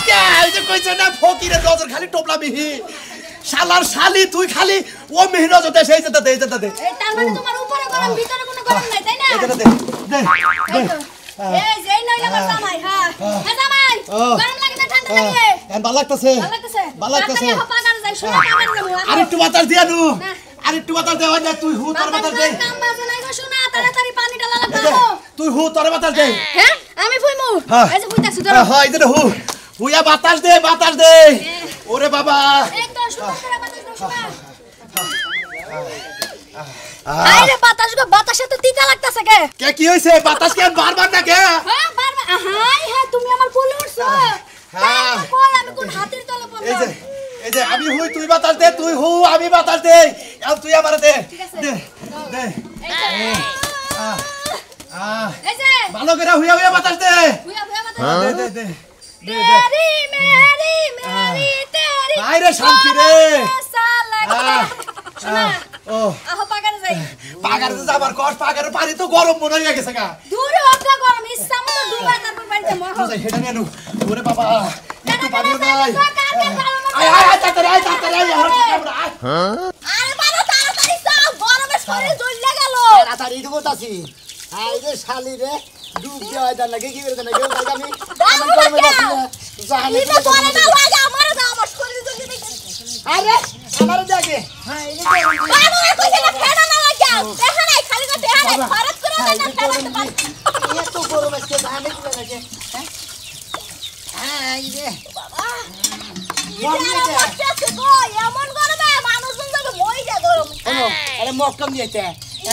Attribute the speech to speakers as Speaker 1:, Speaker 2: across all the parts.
Speaker 1: কে ওই যে কইছ না ফকিরের নজর খালি টোপলা মিহি শালার শালি তুই খালি ও মিহি নজর দে সেই যেতে দে
Speaker 2: এই তার মানে তোমার উপরে গরম ভিতরে কোনো গরম নাই তাই না
Speaker 1: এটা দে দে
Speaker 2: এই যেই নইলা আমার জামাই হ্যাঁ হ্যাঁ জামাই গরম লাগে না ঠান্ডা লাগে
Speaker 1: ভালো লাগতেছে ভালো লাগতেছে
Speaker 2: পাগার যাই শুনে পাগার নেব
Speaker 1: আরেকটু বাতাস দিয়া নু আরেকটু বাতাস দেওয়া না তুই হু তোর বাতাস দে
Speaker 2: কাম বাজে নাই গো শোনা তাড়াতাড়ি পানি ডালা লাগবে
Speaker 1: তুই হু তোর বাতাস দে
Speaker 2: হ্যাঁ আমি ফুইমু এই যে ফুইতাছি ধরো
Speaker 1: হ্যাঁ এই যে হু হুইয়া বাতাস দে ওরে বাবা
Speaker 2: একদম সুন্দর করে বাতাস দাও শোনা আরে বাতাসে তো তিতা লাগতাছে কে
Speaker 1: কি হইছে বাতাস কেন বারবার না কে
Speaker 2: হ্যাঁ বারবার হাই হ্যাঁ তুমি আমার কোলে উঠছো হ্যাঁ কই আমি কোন হাতের তলে পড়লাম
Speaker 1: এই যে আমি হুই তুই বাতাস দে তুই হু আমি বাতাস দে আর তুই আমারে দে দে এই যে ভালো করে হুইয়া বাতাস দে
Speaker 2: হুইয়া বাতাস
Speaker 1: দে
Speaker 2: তেরি মেরি তেরি
Speaker 1: আরে শান্তি রে
Speaker 2: শোনা
Speaker 1: ও
Speaker 2: আহো পাগারে যাই
Speaker 1: পাগারে যাবার কষ্ট পাগারে পানি তো গরম মনে হয়ে গেছে গা
Speaker 2: দূরে হচ্ছে গরম ইচ্ছা মতো ডুবা তারপর বাড়িতে মহ
Speaker 1: তুই হেডা নিয়ে নু ওরে বাবা একটু পানি নাই
Speaker 2: আয়
Speaker 1: তাড়াতাড়ি আয়
Speaker 2: আরে বাবা তাড়াতাড়ি সব গরমে শরীর জ্বলে গেল
Speaker 3: তাড়াতাড়ি তো বলতাছি আই রে শালি রে ডুব দেওয়া দা লাগে কি করে না কেউ জানি
Speaker 2: আমার গরমে বাসি না জানি না গরমে লাগে আমার শরীর জ্বলে গেছে
Speaker 3: আরে আমার দেখে হ্যাঁ এই যে
Speaker 2: বাবা কইছে না ফেনা না লাগাও দেখা নাই খালি তো দেখা নাই খরচ করে না ফেনা
Speaker 3: এত গরম আছে জানি কি লাগে হ্যাঁ আই রে
Speaker 2: বাবা এমন গরমে মানুষজন যাবে মই যা গরম
Speaker 3: আরে মক্কম দিয়েছে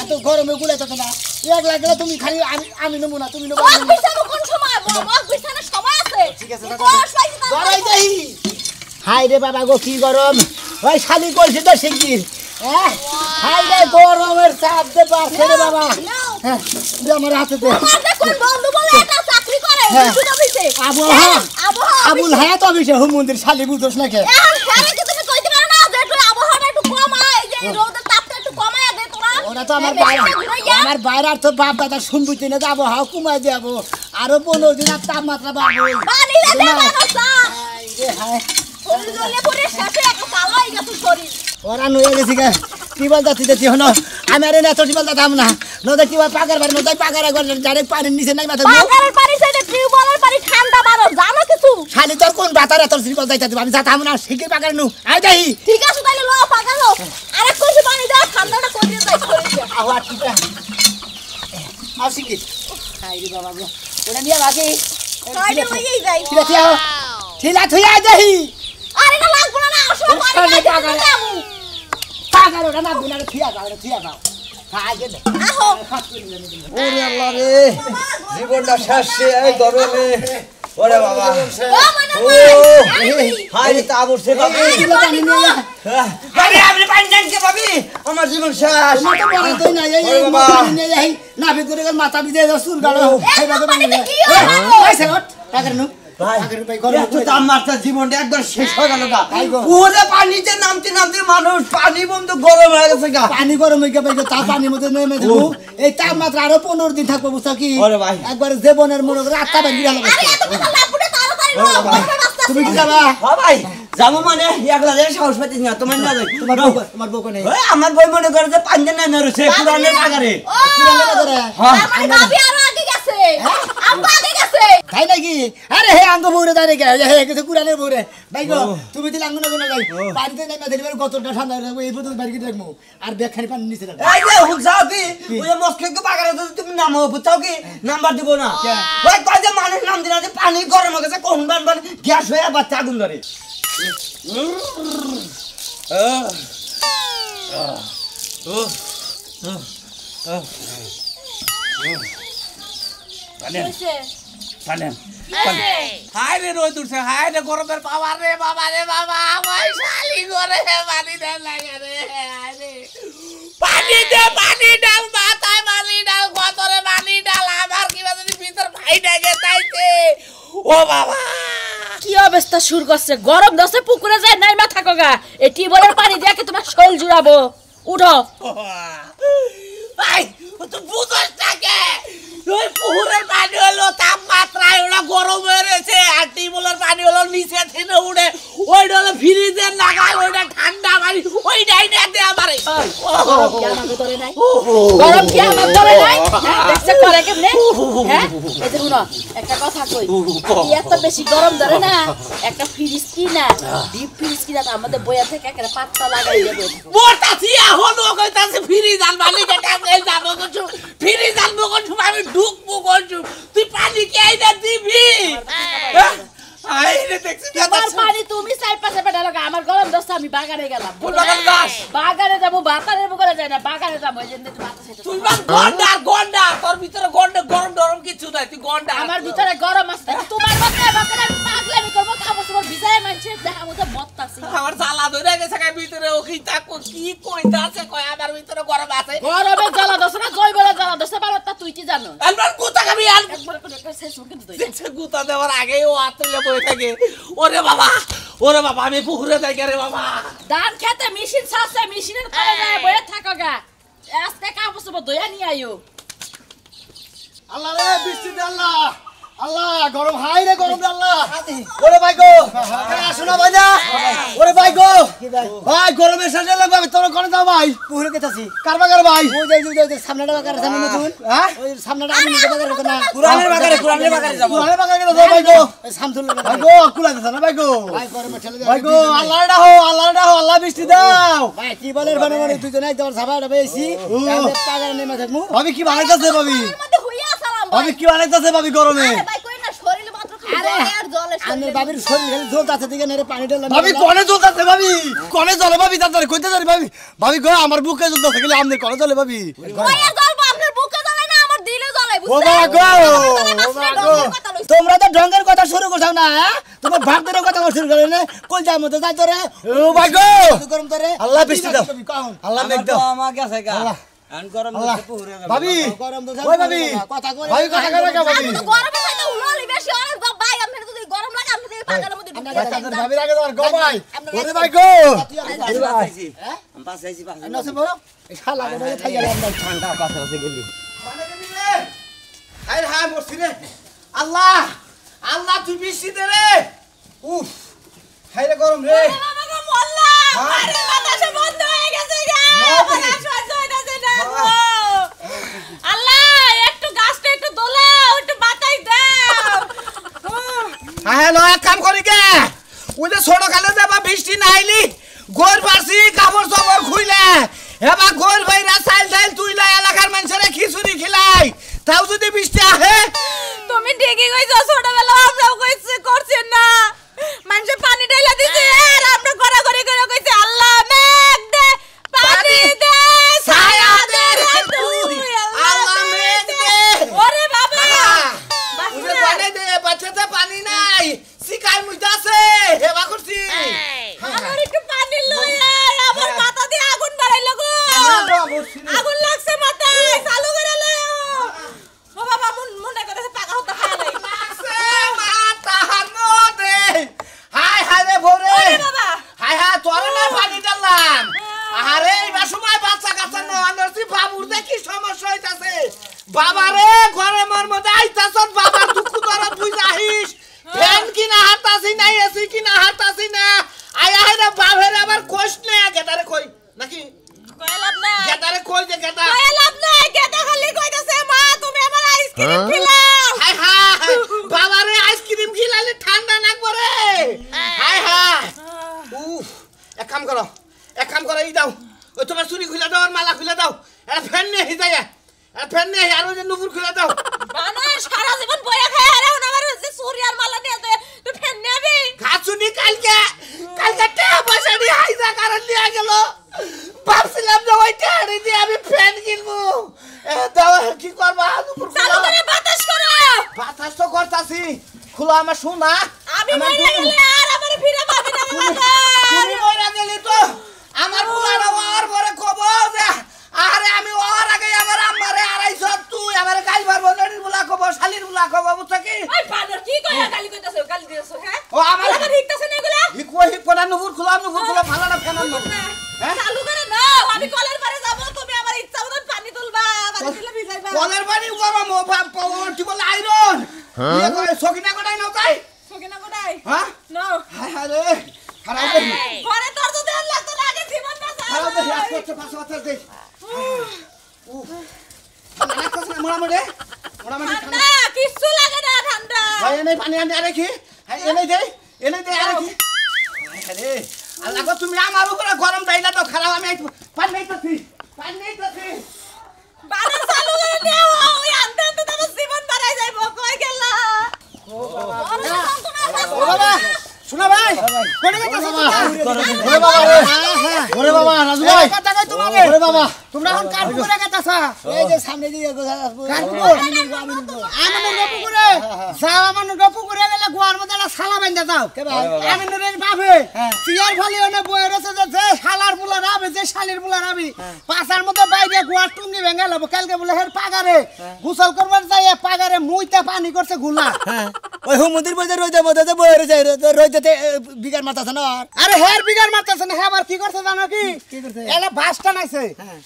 Speaker 3: এত গরমে গুলাইতে না এক লাগলে তুমি খালি আমি নেবো না তুমি নেবো
Speaker 2: মগ বিছানো কোন সময় মগ বিছানোর সময় আছে
Speaker 3: ঠিক আছে ধরাই দেই হাই রে বাবা গো কি গরম ওই শালি কইছে তো শিগগির হ্যাঁ হাই রে গরমের চাপ দে পাছে রে বাবা হ্যাঁ দে আমার হাতে দে
Speaker 2: আমার কোন বন্ধু বলে এটা চাকরি করে বুঝা দিছে
Speaker 3: আবুল হায়াত অফিসে হুম মন্দির শালি বুঝছ না কে
Speaker 2: এখন ফেরে কি তুমি কইতে পারো না যে একটু আবহাওয়াটা একটু কমায় যে রোদের তাপটা একটু কমায় দে তোরা
Speaker 3: ওটা তো আমার বাইরে তো বাপ দাদা শুনবুতে না যাবো হাও কমায় দেবো আরো 15 দিন আর তাপমাত্রা বাড়বে
Speaker 2: বানিলে দে মানুষা
Speaker 3: হাই রে হাই
Speaker 2: শরীর জ্বলে পড়ে শেষে একটা কালো হয়ে গেছে শরীর
Speaker 3: ওরা নয়ে গেছি গে টিবল যাচ্ছি দেখি হনো আমি আর না তো টিবল যাতাম না নদে কি পাকার বাড়ি নদে পাকার একবার ডাইরেক্ট পানির নিচে নাই মাথা
Speaker 2: পাকারের পানি সাইডে টিউবওয়েলের পানি ঠান্ডা বারো জানো কিছু
Speaker 3: খালি তোর কোন বাতার এত টিবল যাইতে দিব আমি যাতাম না শিখে পাকার নু আই যাই
Speaker 2: ঠিক আছে তাইলে লো পাকালো আরে কইছি পানি দাও ঠান্ডাটা কইতে যাই শরীরে
Speaker 3: আওয়া ঠিক আছে আসি কি হাই রে বাবা গো ওটা নিয়ে বাকি
Speaker 2: কাইলে লইই যাই
Speaker 3: ঠিক আছে ঠিলা থুইয়া যাই
Speaker 2: আরে না লাগবো না আসলে পানি দাও
Speaker 3: পাকার ওটা না গুনারে থিয়া যাও খাই দে
Speaker 2: আহো
Speaker 1: ওরে আল্লাহ রে জীবনটা শেষ এই গরমে ওরে বাবা হাই রে তাবুর সে বাবা আরে আপনি পানি দেন কে ভাবি আমার জীবন শেষ
Speaker 3: মাথা বড় তুই না এই পানি নিয়ে যাই না ভিতরে গেল মাথা ভিজে যাও সুর গালো এই বাবা
Speaker 2: পানিতে কি হয়
Speaker 3: এই সেট পাকার নু পাকার ভাই গরম
Speaker 1: তো আমার জীবনটা একবার শেষ হয়ে গেল গা পুরো পানিতে নামতে মানুষ পানি বন্ধ গরম হয়ে গেছে গা
Speaker 3: পানি গরম হয়ে গেছে তা পানির মধ্যে নেমে যাবো এই তাপমাত্রা আরো 15 দিন থাকবো বুঝছো কি একবার জীবনের মনে করে আত্মা ভেঙে গেল
Speaker 2: আরে এত কথা লাগবে তাড়াতাড়ি লো
Speaker 3: তুমি কি যাবা
Speaker 1: হ্যাঁ ভাই যাবো মানে একলা যে সাহস পাইছিস না তোমার না যাই
Speaker 3: তোমার বউ কোনে
Speaker 1: ওই আমার বই মনে করে যে পানি না নরছে পুরানের বাগারে
Speaker 3: পুরানো বাজারে
Speaker 2: আমার ভাবি আরো আগে গেছে আম্মা আগে গেছে
Speaker 3: তাই নাকি আরে হে আঙ্গ বউরে দাঁড়িয়ে গে হে কিছু কুরানের বউরে ভাই গো তুমি দিলে আঙ্গ না যাই পানিতে নেমে দিলে কতটা ঠান্ডা রাখবো এই পর্যন্ত বাড়ি দেখবো আর ব্যাগ খানি পানি নিচে রাখবো
Speaker 1: এই যে হুকসাও কি ওই মস্কে বাগারে তুমি নামো বুঝছাও কি নাম্বার দিব না ওই কই যে মানুষ নাম দিনা যে পানি গরম হয়ে গেছে কোন বান গ্যাস হয়ে বাচ্চা আগুন ধরে
Speaker 4: হাই রে রোদ উঠছে হাই রে গরমের পাওয়ার রে বাবা আমার শালি করে পানি দেন লাগে রে পানি ডাল মাথায় পানি ডাল গতরে পানি ডাল আমার কিবা যদি ভিতর ভাই ডাকে তাইতে ও বাবা
Speaker 5: কি অবস্থা শুরু করছে গরম দশে পুকুরে যায় নাই মাথা কগা এই টিউবওয়েলের পানি দিয়ে কি তোমার শরীর জুড়াবো উঠো
Speaker 4: ভাই তো বুঝছ থাকে ওই পুকুরের পানি হলো তাপমাত্রা ওরা গরম হয়ে রয়েছে আর টিউবওয়েলের পানি হলো নিচে থেকে উড়ে ওইটা হলো ফ্রিজের নাগাল ওইটা ঠান্ডা পানি ওইটাই না দে আমারে
Speaker 5: গরম কি আমার ধরে নাই দেখছে করে কেমনে হ্যাঁ এই যে শুনো একটা কথা কই এত বেশি গরম ধরে না একটা ফ্রিজ কিনা ডিপ ফ্রিজ কিনা আমাদের বইয়া থেকে একটা পাত্তা লাগাই দেবে
Speaker 4: মোটাছি এখন ও কইতাছে ফ্রিজ আন মালিক এটা যাবো কিছু ফ্রিজ আনবো কিছু আমি ঢুকবো কিছু তুই পানি কে আইনা দিবি আই রে দেখছিস
Speaker 5: তোমার পানি তুমি চাই পাশে বেটা লাগা আমার গরম দস্তা আমি বাগানে গেলাম
Speaker 4: কোন বাগান গাছ
Speaker 5: বাগানে যাবো বাতারে বলে যায় না বাগানে যাবো এই যে তুই বাতাস এটা
Speaker 4: তুই বাস গন্ডা তোর ভিতরে গন্ডা গরম গরম কিছু নাই তুই গন্ডা
Speaker 5: আমার ভিতরে গরম আছে তোমার মতে বাগানে আমি পাগলামি করব খাবো তোমার ভিজায় মানছে দেখা মতো বত্তাছি
Speaker 4: আমার জ্বালা ধরে গেছে গায় ভিতরে ও কি তাকো কি কইতাছে কয় আমার ভিতরে গরম আছে
Speaker 5: গরমে জ্বালা দছ না জয় বলে জ্বালা দছ বারটা তুই কি জানো
Speaker 4: আলবার কুতা খাবি আল
Speaker 5: একবার করে একটা শেষ মুখে দই
Speaker 4: দেখছে গুতা দেওয়ার আগেই ও আতলে বই থাকে ওরে বাবা আমি পুকুরে যাই রে বাবা
Speaker 5: ধান খেতে মেশিন ছাছে মেশিনের পরে যায় বয়ে থাকো গা আজকে কাপড় সব দইয়া নিয়ে আইও
Speaker 3: আল্লাহ রে বৃষ্টি দে আল্লাহ আল্লাহ গরম হাই রে গরম দে আল্লাহ ওরে ভাই গো শোনা ভাই না ওরে ভাই গো ভাই গরমে শেষে লাগবে তোর কোন দাও ভাই পুকুরে গেতাছি কারবাগার ভাই ওই যে সামনেটা বাগার সামনে নতুন হ্যাঁ ওই সামনেটা আমি নিজে বাগার করতে না
Speaker 1: কুরআনের বাগারে যাব
Speaker 3: কুরআনের বাগারে যাও ভাই গো সামথুল ভাই গো কুলা দিছ না ভাই গো ভাই গরমে ঠেলে ভাই গো আল্লাহ ডাও আল্লাহ বৃষ্টি দাও ভাই কি বলের বানাবো তুই তো নাই তোর সাবাটা বেশি আমি পাগার নেমে থাকমু ভাবি কি বানাইতাছে ভাবি
Speaker 2: মধ্যে হইয়া সালাম
Speaker 3: ভাবি কি বানাইতাছে ভাবি গরমে
Speaker 2: ভাই কই না শরীর মাত্র খালি আর জলে
Speaker 3: আমার বাবির শরীর খালি জ্বলতাছে দিকে নেরে পানি ঢেলে ভাবি কোনে জ্বলতাছে ভাবি কোনে জ্বলে ভাবি তাড়াতাড়ি কইতে জানি ভাবি গো আমার বুকে জ্বলতাছে খালি আমনে কোনে জ্বলে ভাবি
Speaker 2: কইয়া জলবো আপনার বুকে জ্বলে না আমার দিলে জ্বলে
Speaker 3: ও বাবা গো তোমরা তো ঢঙ্গের কথা শুরু করছাও না তোমার ভাগদের কথা শুরু করে না কই যাই মতো যাই তোরে ও ভাই গো গরম তোরে আল্লাহ বৃষ্টি দাও আল্লাহ মেঘ দাও
Speaker 1: আমার কাছে গা আন গরম দিতে পুকুরে যাব
Speaker 3: ভাবি গরম তো ওই ভাবি কথা কই ভাবি কথা কই না ভাবি
Speaker 2: গরমে খাইতে উলালি বেশি অনেক ভাই আপনার যদি গরম লাগে আপনি পাগার মধ্যে ঢুকে
Speaker 3: ভাবি লাগে তোর গো ভাই ওরে ভাই গো
Speaker 1: আমি পাশে আইছি পাশে
Speaker 3: নসে বড় এই শালা গো থাই গেল আমরা
Speaker 1: ঠান্ডা পাশে গেলি
Speaker 4: হাই হাই মরছি রে আল্লাহ তুই বৃষ্টি দে রে
Speaker 3: উফ হাই রে গরম রে
Speaker 2: বাবা গো মোল্লাম আরে বাতাসে বন্ধ হয়ে গেছে গা বাতাস সহ্য হইতাছে না আল্লাহ একটু গাছটা একটু দোলাও একটু বাতাই দাও
Speaker 4: হ্যালো এক কাম করি কে ওই যে ছোট কালে যাবা বৃষ্টি না আইলি গোর পারছি কাপড় চাপড় খুইলে এবা গোর ভাইরা চাইল তুইলা এলাকার মানুষেরা খিচুড়ি খিলাই তাও যদি বৃষ্টি আহে
Speaker 2: তুমি ঠিকই কইছো ছোটবেলা আমরাও কইছি করছেন না মানুষে পানি ঢেলা দিছে আর আমরা গড়াগড়ি করে কইছি আল্লাহ মেঘ দে পানি দে ছায়া দে রে তুই
Speaker 4: আল্লাহ মেঘ দে
Speaker 2: ওরে বাবা
Speaker 4: উনি পানি দে বাচ্চাতে পানি নাই শিকাই মুইতাছে হেবা করছি
Speaker 2: আমার একটু পানি লই আয় আমার মাথা দিয়ে আগুন বাড়াইলো গো আগুন লাগছে মাথায় চালু করে লই ও বাবা মনে করে পাকা হতে খায় নাই
Speaker 4: লাগছে মাথার মধ্যে হাই রে ভোরে
Speaker 2: ওরে বাবা
Speaker 4: হাই তোর না পানি ডাললাম আরে এইবার সময় বাচ্চা কাচ্চা না আনছি বাবুর দেখি সমস্যা হইতাছে বাবা রে ঘরে মোর মধ্যে আইতাছ বাবার দুঃখ তোরা তুই যাহিস ফ্যান কিনা হাতাছি না এসি কিনা হাতাছি না আয়া রে বাবার আবার কোশ নে গেটারে কই নাকি
Speaker 2: কইলাম না
Speaker 4: গেটারে কই যে গেটা
Speaker 2: কইলাম না গেটা খালি কইতাছে মা তুমি আমার আইসক্রিম খিলাও
Speaker 4: হাই বাবা রে আইসক্রিম খিলালে ঠান্ডা লাগবো রে হাই উফ এক কাম করো ই দাও ওই তোমার চুরি খুলে দাও আর মালা খুলে দাও এটা ফ্যান নিয়ে হিজাইয়া এটা ফ্যান নিয়ে আর ওই যে নুপুর খুলে দাও
Speaker 2: বানা সারা জীবন বইয়া খায় আর এখন আমার হচ্ছে সূর্য আর মালা নিয়ে তুই ফ্যান নেবি
Speaker 4: ঘাসুনি কালকে টাকা পয়সা দিয়ে হাইজা কারণ নিয়ে গেল ভাবছিলাম যে ওই টাকা দিয়ে আমি ফ্যান কিনবো দাও কি করবা নুপুর
Speaker 2: চালু করে বাতাস করো
Speaker 4: বাতাস তো করতাছি খুলো আমার শোনা
Speaker 2: আমি মরে গেলে আর আমার ফিরে পাবি না বাবা
Speaker 4: তুমি মরে গেলি তো আমার পুলাটা ওর পরে কব যে আরে আমি ওর আগে আমার আম্মারে আড়াইছ তুই আমার গাল মারবো নড়ির বুলা কব শালির বুলা কব বুঝছ কি
Speaker 2: ওই বানর কি কইয়া গালি কইতাছে গালি দিছস হ্যাঁ
Speaker 4: ও আমার
Speaker 2: হিকতাছে না এগুলা
Speaker 4: হিকোনা নুপুর খুলো ভালো না ফেনান না হ্যাঁ
Speaker 2: চালু করে নাও আমি কলের পারে যাব তুমি আমার ইচ্ছা মতন পানি তুলবা পানি তুলে ভিজাইবা
Speaker 4: কলের পানি গরম ও কি বলে আয়রন ইয়ে করে সকিনা কোটাই নাও তাই
Speaker 2: সকিনা কোটাই নাই
Speaker 4: হ্যাঁ
Speaker 2: নাও
Speaker 4: হায় হায় রে খারাপ দে
Speaker 2: ঘরে তোর তো দেন লাগতো না আগে জীবন বাঁচা
Speaker 4: খারাপ দে হাত করতে পাঁচ মাথা দে না কস না মোড়ামুড়ে
Speaker 2: ঠান্ডা কিচ্ছু লাগে না ঠান্ডা
Speaker 4: ভাই এনে পানি আনতে আরে কি হ্যাঁ এনে দে আরে কি আরে আল্লাহ গো তুমি আমার উপরে গরম দাই না তো খারাপ আমি পানি নেইতাছি
Speaker 2: বালা চালু করে দেও ওই আনতে আনতে তো আমার জীবন বাড়াই যাইবো কই গেলা ও
Speaker 4: বাবা শোনা ভাই কোনে গেছস
Speaker 3: ওরে বাবা রে ওরে বাবা রাজু ভাই
Speaker 4: কথা কই তোমারে
Speaker 3: ওরে বাবা
Speaker 4: তোমরা এখন কার পুকুরে গেছাছা
Speaker 3: এই যে সামনে দিয়ে
Speaker 4: কার পুকুর আমাদের পুকুরে যাও আমাদের পুকুরে গেলে গোয়ার মধ্যে একটা শালা বাইন্ধা দাও আমাদের বাপে চিয়ার ফালি ওনে বইরে যে শালার বুলা রাবে যে শালির বুলা রাবি পাছার মধ্যে বাইরে গোয়ার টুঙ্গি ভেঙে লব কালকে বলে হের পাগারে গোসল করবার যাই পাগারে মুইতে পানি করছে গুলা
Speaker 3: ওই হুমুদির বইতে রইতে মধ্যে যে বইরে যায় রইতে বিগার মাথাছে না
Speaker 4: আরে হের বিগার মারতেছে না হেবার কি করছে জানো কি
Speaker 3: করছে?
Speaker 4: এলা বাসটা নাইছে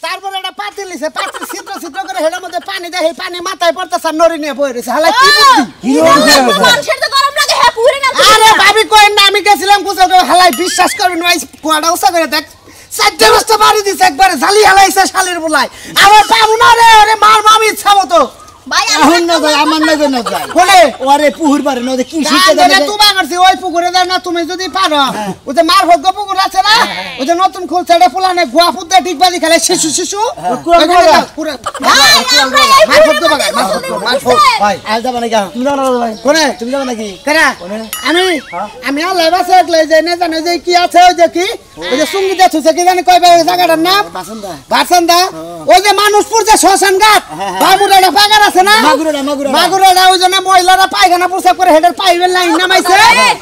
Speaker 4: তারপরে একটা পাতিল লিছে পাতিল ছিদ্র করে হেডার মধ্যে পানি দেয় সেই পানি মাথায় পড়তেছে আর নড়ি নিয়ে বই রইছে হালা কি বুদ্ধি
Speaker 2: মানুষের তো গরম লাগে হ্যাঁ পুরে না
Speaker 4: আরে ভাবি কই না আমি গেছিলাম গোসল করে হালাই বিশ্বাস করবেন না কুয়াটা উসা করে দেখ চারটে বস্তা বাড়ি দিছে একবারে ঝালি হালাইছে শালির বুলাই আমার পাবো না রে আরে মার মামি ইচ্ছা মতো
Speaker 2: ভাই
Speaker 3: এখন না যায় আমার না যায় না যায়
Speaker 4: কোনে
Speaker 3: ওরে পুহুর পারে না কি শিখতে
Speaker 4: গান তুমি করছি ওই পুকুরে যাও না তুমি যদি পারো ওই যে মার ভোগ্য পুকুর আছে না ওই যে নতুন খুলছে এটা ফুলানে গোয়া ফুটে ডিগবাজি খেলে শিশু
Speaker 3: ভাই আজ যাবা নাকি তুমি যাও না ভাই
Speaker 4: কোনে
Speaker 3: তুমি যাবা নাকি
Speaker 4: কেরা আমি আল্লাহ বাসে একলাই যাই না জানো যে কি আছে ওই যে কি ওই যে সঙ্গীত আছে কি জানি কই ওই জায়গাটার নাম বাসন্দা ওই যে মানুষপুর যে শ্মশান ঘাট বামুরা পাগার আছে না মাগুরাটা ওই জন্য মহিলারা পায়খানা প্রসাব করে হেডের পাইবেন লাইন নামাইছে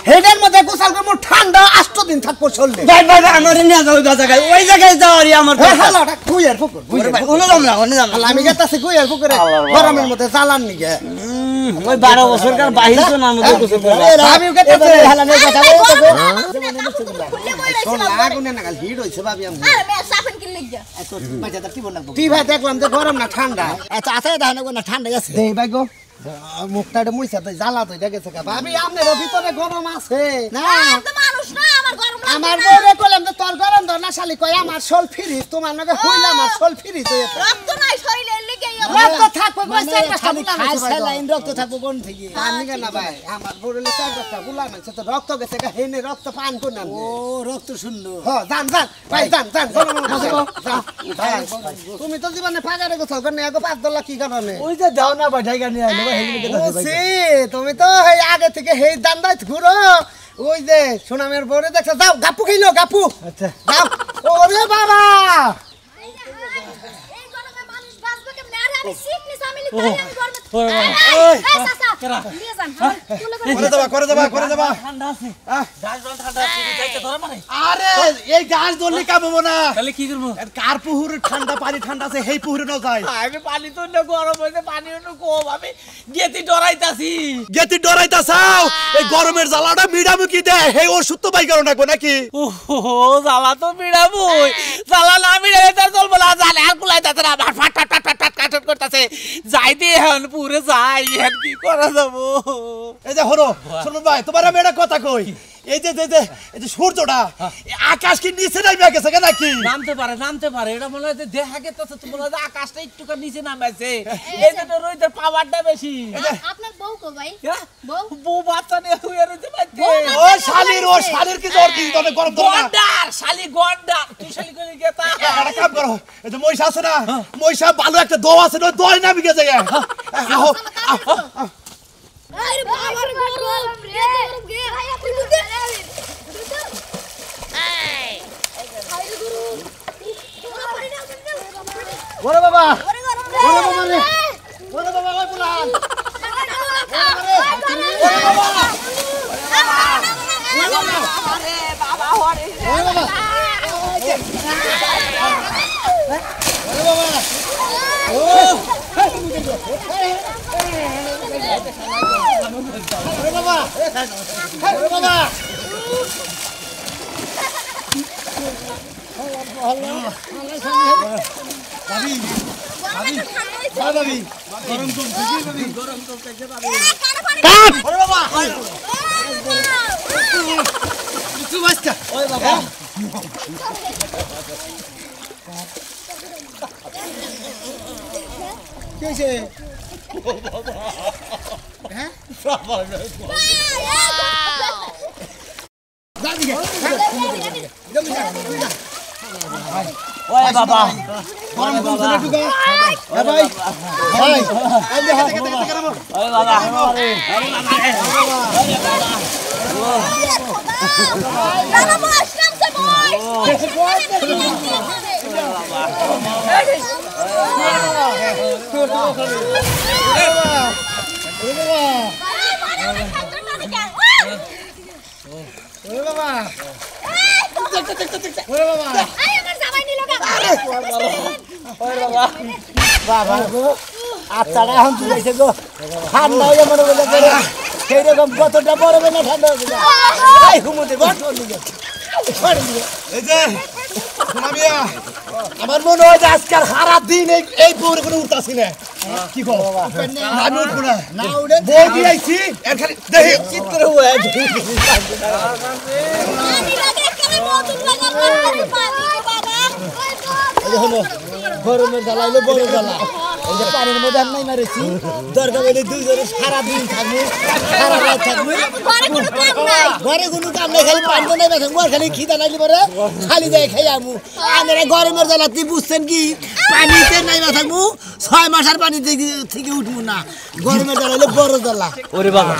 Speaker 4: হেডের মধ্যে গোসল করে ঠান্ডা 8 দিন থাকবো চলবে
Speaker 1: ভাই আমার নিয়ে যাও জায়গায় ওই জায়গায় যাওয়ারই আমার
Speaker 4: হালাটা কুইয়ার পুকুর আমি গেতাছি কুইয়ার পুকুরে গরমের মধ্যে জ্বালান নি গে
Speaker 1: ওই 12 বছরকার বাহির তো নাম মধ্যে গোসল করে
Speaker 4: আমি গেতাছি
Speaker 3: হালানে কথা
Speaker 4: শোন লাগুনে না হিট হইছে ভাবি আমি
Speaker 2: আরে মে সাফেন কি লাগিয়া
Speaker 3: এত বাচ্চাটা কি বলনা
Speaker 4: তুই ভাই দেখলাম যে গরম না ঠান্ডা
Speaker 3: আচ্ছা আছে দাও না ঠান্ডা আছে
Speaker 4: দেই ভাই গো মুখটা মুইছা তো জ্বালা তো দেখেছে ভাবি আপনার ভিতরে গরম আছে
Speaker 3: না
Speaker 2: তো মানুষ না আমার গরম লাগে
Speaker 4: আমার বউরে কইলাম যে তোর গরম ধর না শালি কই আমার শোল ফ্রি তোমার লগে হইলা আমার শোল ফ্রি তো
Speaker 2: রক্ত নাই শরীরে লেগে
Speaker 4: রক্ত থাকবে কইছে একটা
Speaker 3: খালি
Speaker 4: বুলা
Speaker 3: খাই
Speaker 4: নাই
Speaker 3: লাইন রক্ত থাকবো কোন থেকে
Speaker 4: আমি কেন ভাই আমার বউরে লেগে একটা বুলা নাই তো রক্ত গেছে হেনে রক্ত পান কোন না
Speaker 3: ও রক্ত শুনলো
Speaker 4: হ্যাঁ জান ভাই জান তুমি তো জীবনে পাগারে গোসল করে আগে 5 ডলার কি কারণে
Speaker 3: ওই যে দাও না ভাই জায়গা নিয়ে আইলো ভাই
Speaker 4: তুমি তো এই আগে থেকে হেই দান্দাই ঘুরো ওই যে সোনামের বউরে দেখছ যাও গাপু খাইলো গাপু
Speaker 3: আচ্ছা
Speaker 4: যাও ওরে বাবা
Speaker 2: এই গরমে মানুষ বাঁচবে কেমনে আরে আমি সিকনেস আমি লিখে আমি গরমে এই সাসা নিয়ে যান
Speaker 4: করে দেবা
Speaker 1: ঠান্ডা আছে ঠান্ডা আছে যাইতে ধরে মানে
Speaker 4: আরে এই গাছ ধরলে কামবো না
Speaker 1: তাহলে কি করব
Speaker 4: কার পুহুর ঠান্ডা পানি ঠান্ডা আছে হেই পুহুরে না যায়
Speaker 1: আমি পানি তো না গরম হইছে পানি অন্য কম আমি গেতি ডরাইতাছি
Speaker 6: গেতি ডরাইতাছাও এই গরমের জ্বালাটা মিডামুকি দেয় হে ওষুধ তো বাই করো নাকবো নাকি
Speaker 1: ওহো জ্বালা তো মিড়াবই জ্বালা না মিড়ালে তার চলবো না জালে আর কুলাইতাছে না আমার ফাট ফাট ফাট ফাট ফাট কাটট করতেছে যাইতে এখন পুরে যাই এখন কি করা যাবো
Speaker 6: এই যে হরো শোনো ভাই তোমার আমি একটা কথা কই এই যে সূর্যটা আকাশ কি নিচে নামে গেছে নাকি
Speaker 1: নামতে পারে এটা মনে হয় দেখা গেছে তো মনে হয় আকাশটা একটু নিচে নামাইছে এই যে রোদের পাওয়ারটা বেশি
Speaker 2: আপনার বউ কো ভাই
Speaker 1: বউ বাচ্চা নিয়ে শুয়ে রয়েছে বাচ্চা
Speaker 6: ও শালির কি জ্বর কি তবে গরম ধরে না
Speaker 1: গন্ডার শালি গন্ডার তুই শালি করে গেতা
Speaker 6: একটা কাম করো এই যে মহিষা আছে না মহিষা ভালো একটা দো আছে না দই নামে গেছে আহো
Speaker 2: আরে বাবার গরম রে গরম গে ভাই আপনি দুধ এই আরে গরম
Speaker 3: ওরে বাবা
Speaker 2: ওরে গরম রে
Speaker 3: ওরে বাবা ওই পুলান
Speaker 2: আরে বাবা ওরে
Speaker 3: ওরে বাবা ওরে বাবা ওরে বাবা ওরে বাবা ভাবি ভাবি গরম কমছে কি ভাবি গরম কমছে ভাবি ওরে বাবা
Speaker 6: আচ্ছা
Speaker 3: ওই বাবা কি হয়েছে হ্যাঁ
Speaker 1: ওই বাবা
Speaker 3: গরম কমছে না টুকা হ্যাঁ ভাই ভাই এই যে
Speaker 1: ওই বাবা
Speaker 2: দাদা বল আসলাম সে বল
Speaker 3: ওরে বাবা ওরে বাবা
Speaker 2: আয় আমার জামাই নিল গা
Speaker 3: বাবা গো আত্মাটা এখন তুলেছে গো ঠান্ডা হয়ে মনে করলে সেই রকম কতটা পড়বে না ঠান্ডা হবে না এই ঘুমোতে বট
Speaker 6: এই যে সোনামিয়া আমার মনে হয় যে আজকাল সারা দিন এই পুরো কোনো উঠতাছি না কি কো আমি উঠবো না
Speaker 3: না উড়ে
Speaker 6: বই দিয়ে আইছি এর খালি দেখি
Speaker 3: চিত্র হয়ে
Speaker 2: আমি লাগে কেন বদল লাগা বাবা
Speaker 3: এই হলো গরমের জ্বালাইলে বড় জ্বালা এই যে পানির মধ্যে আর নাই মারেছি দরকার হলে দুইজনে সারাদিন থাকবো সারা রাত থাকবো
Speaker 2: ঘরে কোনো কাম নাই
Speaker 3: ঘরে কোনো কাম নাই খালি পানি নাই থাকবো আর খালি খিদা নাইলে পরে খালি দেয় খাই আমু আপনারা গরমের জ্বালা তুই বুঝছেন কি পানিতে নাই থাকবো 6 মাস আর পানি থেকে উঠবো না গরমের জ্বালা হলে বড় জ্বালা
Speaker 1: ওরে বাবা